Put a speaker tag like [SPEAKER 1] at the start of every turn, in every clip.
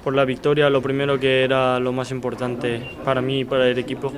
[SPEAKER 1] por la victoria, lo primero que era lo más importante para mí y para el equipo.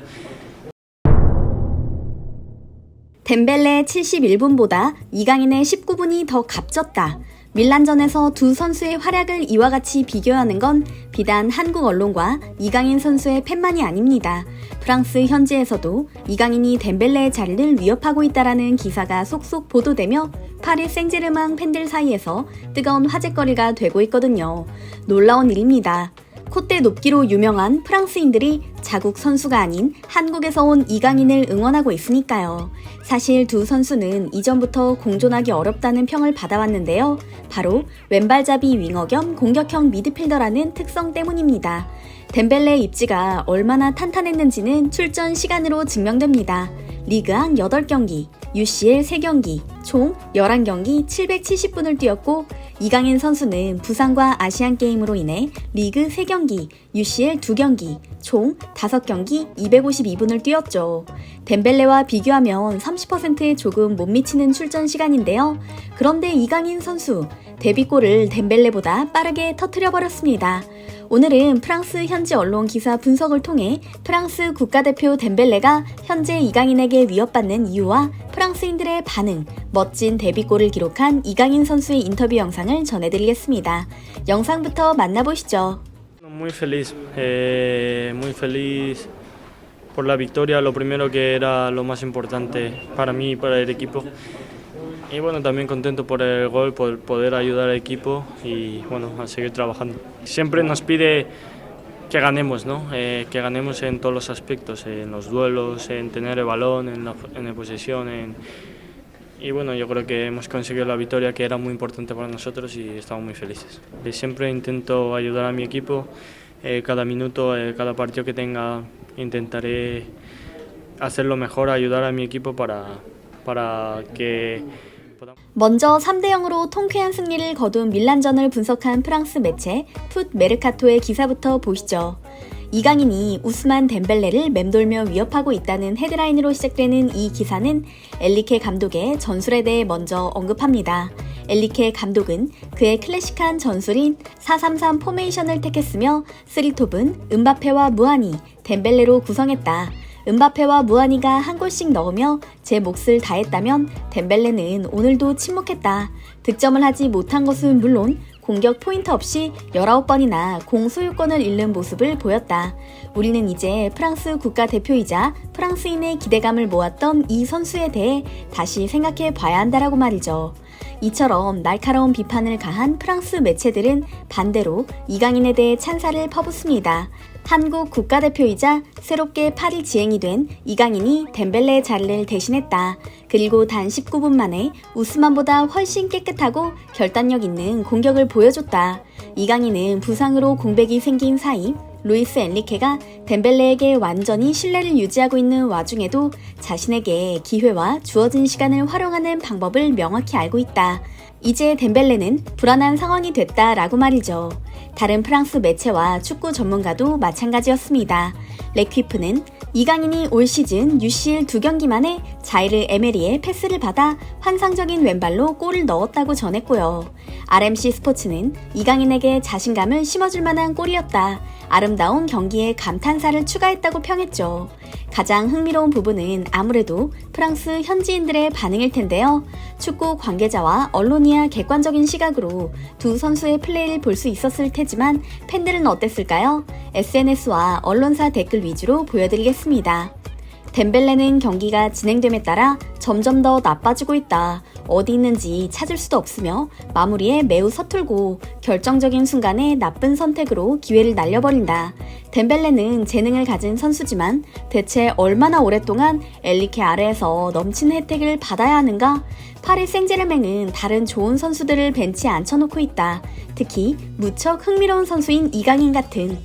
[SPEAKER 2] 덴벨레의 71분보다 이강인의 19분이 더 값졌다. 밀란전에서 두 선수의 활약을 이와 같이 비교하는 건 비단 한국 언론과 이강인 선수의 팬만이 아닙니다. 프랑스 현지에서도 이강인이 덴벨레의 자리를 위협하고 있다라는 기사가 속속 보도되며 파리 생제르맹 팬들 사이에서 뜨거운 화제거리가 되고 있거든요. 놀라운 일입니다. 콧대 높기로 유명한 프랑스인들이 자국 선수가 아닌 한국에서 온 이강인을 응원하고 있으니까요. 사실 두 선수는 이전부터 공존하기 어렵다는 평을 받아왔는데요. 바로 왼발잡이 윙어 겸 공격형 미드필더라는 특성 때문입니다. 덴벨레의 입지가 얼마나 탄탄했는지는 출전 시간으로 증명됩니다. 리그앙 8경기, UCL 3경기, 총 11경기 770분을 뛰었고 이강인 선수는 부상과 아시안게임으로 인해 리그 3경기, UCL 2경기, 총 5경기 252분을 뛰었죠. 덴벨레와 비교하면 30%에 조금 못 미치는 출전 시간인데요. 그런데 이강인 선수, 데뷔골을 덴벨레보다 빠르게 터뜨려버렸습니다. 오늘은 프랑스 현지 언론 기사 분석을 통해 프랑스 국가대표 덴벨레가 현재 이강인에게 위협받는 이유와 프랑스인들의 반응, 멋진 데뷔골을 기록한 이강인 선수의 인터뷰 영상을 전해드리겠습니다. 영상부터 만나보시죠.
[SPEAKER 1] Muy feliz por la victoria, lo primero que era lo más importante para mí y para el equipo. Y bueno, también contento por el gol, por poder ayudar al equipo y bueno, a seguir trabajando. Siempre nos pide que ganemos, ¿no? Que ganemos en todos los aspectos, en los duelos, en tener el balón, en la posesión, y bueno, yo creo que hemos conseguido la victoria que era muy importante para nosotros y estamos muy felices. Siempre intento ayudar a mi equipo, cada minuto, cada partido que tenga, intentaré hacerlo mejor, ayudar a mi equipo para que
[SPEAKER 2] 먼저 3대0으로 통쾌한 승리를 거둔 밀란전을 분석한 프랑스 매체 풋 메르카토의 기사부터 보시죠. 이강인이 우스만 덴벨레를 맴돌며 위협하고 있다는 헤드라인으로 시작되는 이 기사는 엘리케 감독의 전술에 대해 먼저 언급합니다. 엘리케 감독은 그의 클래식한 전술인 4-3-3 포메이션을 택했으며 3톱은 음바페와 무아니, 덴벨레로 구성했다. 음바페와 무아니가 한 골씩 넣으며 제 몫을 다했다면 덴벨레는 오늘도 침묵했다. 득점을 하지 못한 것은 물론 공격 포인트 없이 19번이나 공 소유권을 잃는 모습을 보였다. 우리는 이제 프랑스 국가대표이자 프랑스인의 기대감을 모았던 이 선수에 대해 다시 생각해 봐야 한다라고 말이죠. 이처럼 날카로운 비판을 가한 프랑스 매체들은 반대로 이강인에 대해 찬사를 퍼붓습니다. 한국 국가대표이자 새롭게 파리 지행이 된 이강인이 덴벨레의 자리를 대신했다. 그리고 단 19분 만에 우스만보다 훨씬 깨끗하고 결단력 있는 공격을 보여줬다. 이강인은 부상으로 공백이 생긴 사이 루이스 엔리케가 덴벨레에게 완전히 신뢰를 유지하고 있는 와중에도 자신에게 기회와 주어진 시간을 활용하는 방법을 명확히 알고 있다. 이제 덴벨레는 불안한 상황이 됐다라고 말이죠. 다른 프랑스 매체와 축구 전문가도 마찬가지였습니다. 레퀴프는 이강인이 올 시즌 UCL 2경기 만에 자이르 에메리의 패스를 받아 환상적인 왼발로 골을 넣었다고 전했고요. RMC 스포츠는 이강인에게 자신감을 심어줄 만한 골이었다. 아름다운 경기에 감탄사를 추가했다고 평했죠. 가장 흥미로운 부분은 아무래도 프랑스 현지인들의 반응일 텐데요. 축구 관계자와 언론이야 객관적인 시각으로 두 선수의 플레이를 볼 수 있었을 테지만 팬들은 어땠을까요? SNS와 언론사 댓글 위주로 보여드리겠습니다. 덴벨레는 경기가 진행됨에 따라 점점 더 나빠지고 있다. 어디 있는지 찾을 수도 없으며 마무리에 매우 서툴고 결정적인 순간에 나쁜 선택으로 기회를 날려버린다. 덴벨레는 재능을 가진 선수지만 대체 얼마나 오랫동안 엘리케 아래에서 넘치는 혜택을 받아야 하는가? 파리 생제르맹은 다른 좋은 선수들을 벤치에 앉혀놓고 있다. 특히 무척 흥미로운 선수인 이강인 같은.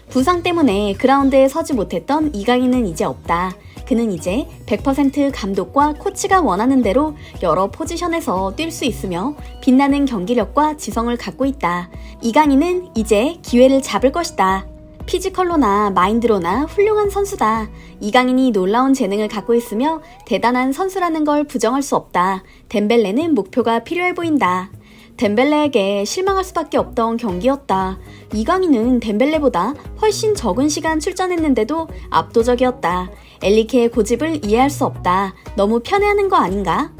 [SPEAKER 2] 부상 때문에 그라운드에 서지 못했던 이강인은 이제 없다. 그는 이제 100% 감독과 코치가 원하는 대로 여러 포지션에서 뛸 수 있으며 빛나는 경기력과 지성을 갖고 있다. 이강인은 이제 기회를 잡을 것이다. 피지컬로나 마인드로나 훌륭한 선수다. 이강인이 놀라운 재능을 갖고 있으며 대단한 선수라는 걸 부정할 수 없다. 덴벨레는 목표가 필요해 보인다. 덴벨레에게 실망할 수밖에 없던 경기였다. 이강인은 덴벨레보다 훨씬 적은 시간 출전했는데도 압도적이었다. 엘리케의 고집을 이해할 수 없다. 너무 편애하는 거 아닌가?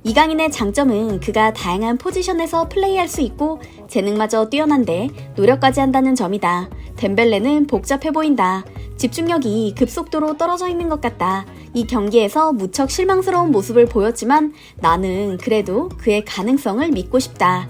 [SPEAKER 2] 이강인의 장점은 그가 다양한 포지션에서 플레이할 수 있고 재능마저 뛰어난데 노력까지 한다는 점이다. 덴벨레는 복잡해 보인다. 집중력이 급속도로 떨어져 있는 것 같다. 이 경기에서 무척 실망스러운 모습을 보였지만 나는 그래도 그의 가능성을 믿고 싶다.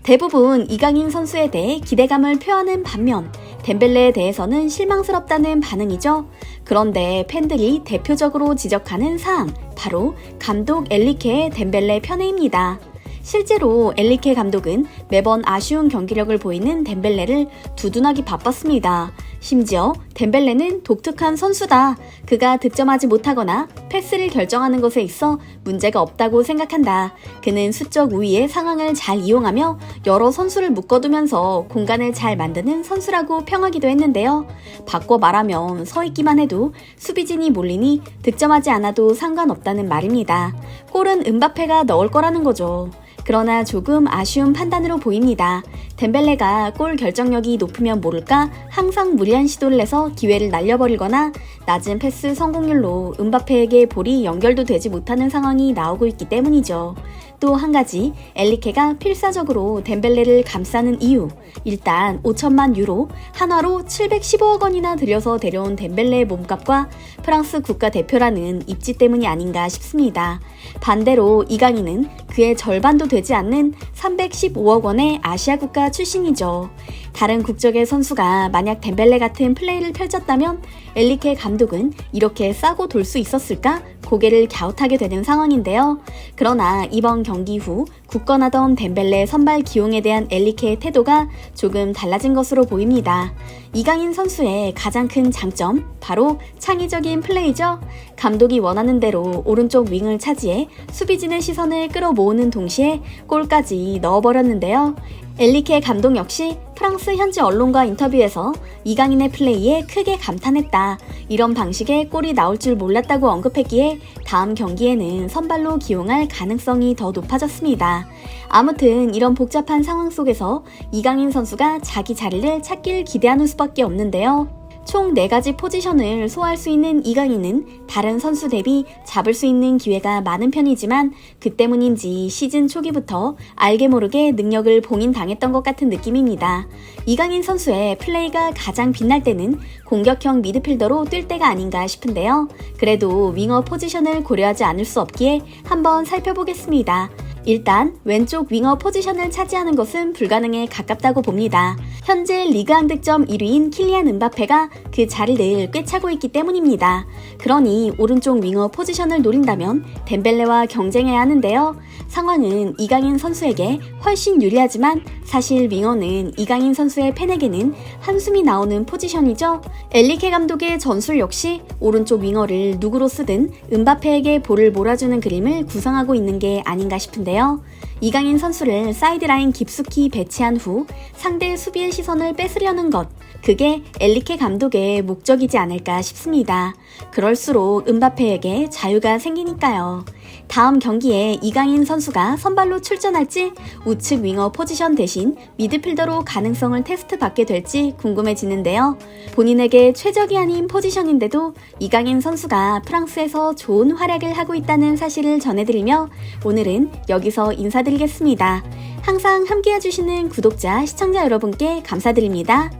[SPEAKER 2] 대부분 이강인 선수에 대해 기대감을 표하는 반면 덴벨레에 대해서는 실망스럽다는 반응이죠. 그런데 팬들이 대표적으로 지적하는 사항, 바로 감독 엘리케의 덴벨레 편애입니다. 실제로 엘리케 감독은 매번 아쉬운 경기력을 보이는 덴벨레를 두둔하기 바빴습니다. 심지어 덴벨레는 독특한 선수다. 그가 득점하지 못하거나 패스를 결정하는 것에 있어 문제가 없다고 생각한다. 그는 수적 우위의 상황을 잘 이용하며 여러 선수를 묶어두면서 공간을 잘 만드는 선수라고 평하기도 했는데요. 바꿔 말하면 서 있기만 해도 수비진이 몰리니 득점하지 않아도 상관없다는 말입니다. 골은 음바페가 넣을 거라는 거죠. 그러나 조금 아쉬운 판단으로 보입니다. 덴벨레가 골 결정력이 높으면 모를까 항상 무리한 시도를 해서 기회를 날려버리거나 낮은 패스 성공률로 음바페에게 볼이 연결도 되지 못하는 상황이 나오고 있기 때문이죠. 또 한 가지, 엘리케가 필사적으로 덴벨레를 감싸는 이유. 일단 5천만 유로, 한화로 715억 원이나 들여서 데려온 덴벨레의 몸값과 프랑스 국가대표라는 입지 때문이 아닌가 싶습니다. 반대로 이강인은 그의 절반도 되지 않는 315억 원의 아시아 국가 출신이죠. 다른 국적의 선수가 만약 덴벨레 같은 플레이를 펼쳤다면 엘리케 감독은 이렇게 싸고 돌 수 있었을까? 고개를 갸웃하게 되는 상황인데요. 그러나 이번 경기 후 굳건하던 덴벨레 선발 기용에 대한 엘리케의 태도가 조금 달라진 것으로 보입니다. 이강인 선수의 가장 큰 장점, 바로 창의적인 플레이죠. 감독이 원하는 대로 오른쪽 윙을 차지해 수비진의 시선을 끌어모으는 동시에 골까지 넣어버렸는데요. 엘리케 감독 역시 프랑스 현지 언론과 인터뷰에서 이강인의 플레이에 크게 감탄했다. 이런 방식의 골이 나올 줄 몰랐다고 언급했기에 다음 경기에는 선발로 기용할 가능성이 더 높아졌습니다. 아무튼 이런 복잡한 상황 속에서 이강인 선수가 자기 자리를 찾길 기대하는 수밖에 없는데요. 총 4가지 포지션을 소화할 수 있는 이강인은 다른 선수 대비 잡을 수 있는 기회가 많은 편이지만 그 때문인지 시즌 초기부터 알게 모르게 능력을 봉인당했던 것 같은 느낌입니다. 이강인 선수의 플레이가 가장 빛날 때는 공격형 미드필더로 뛸 때가 아닌가 싶은데요. 그래도 윙어 포지션을 고려하지 않을 수 없기에 한번 살펴보겠습니다. 일단 왼쪽 윙어 포지션을 차지하는 것은 불가능에 가깝다고 봅니다. 현재 리그안 득점 1위인 킬리안 음바페가 그 자리를 꿰차고 있기 때문입니다. 그러니 오른쪽 윙어 포지션을 노린다면 덴벨레와 경쟁해야 하는데요. 상황은 이강인 선수에게 훨씬 유리하지만 사실 윙어는 이강인 선수의 팬에게는 한숨이 나오는 포지션이죠. 엘리케 감독의 전술 역시 오른쪽 윙어를 누구로 쓰든 음바페에게 볼을 몰아주는 그림을 구성하고 있는 게 아닌가 싶은데요. 이강인 선수를 사이드라인 깊숙이 배치한 후 상대 수비의 시선을 뺏으려는 것, 그게 엘리케 감독의 목적이지 않을까 싶습니다. 그럴수록 음바페에게 자유가 생기니까요. 다음 경기에 이강인 선수가 선발로 출전할지 우측 윙어 포지션 대신 미드필더로 가능성을 테스트받게 될지 궁금해지는데요. 본인에게 최적이 아닌 포지션인데도 이강인 선수가 프랑스에서 좋은 활약을 하고 있다는 사실을 전해드리며 오늘은 여기서 인사드리겠습니다. 항상 함께해 주시는 구독자, 시청자 여러분께 감사드립니다.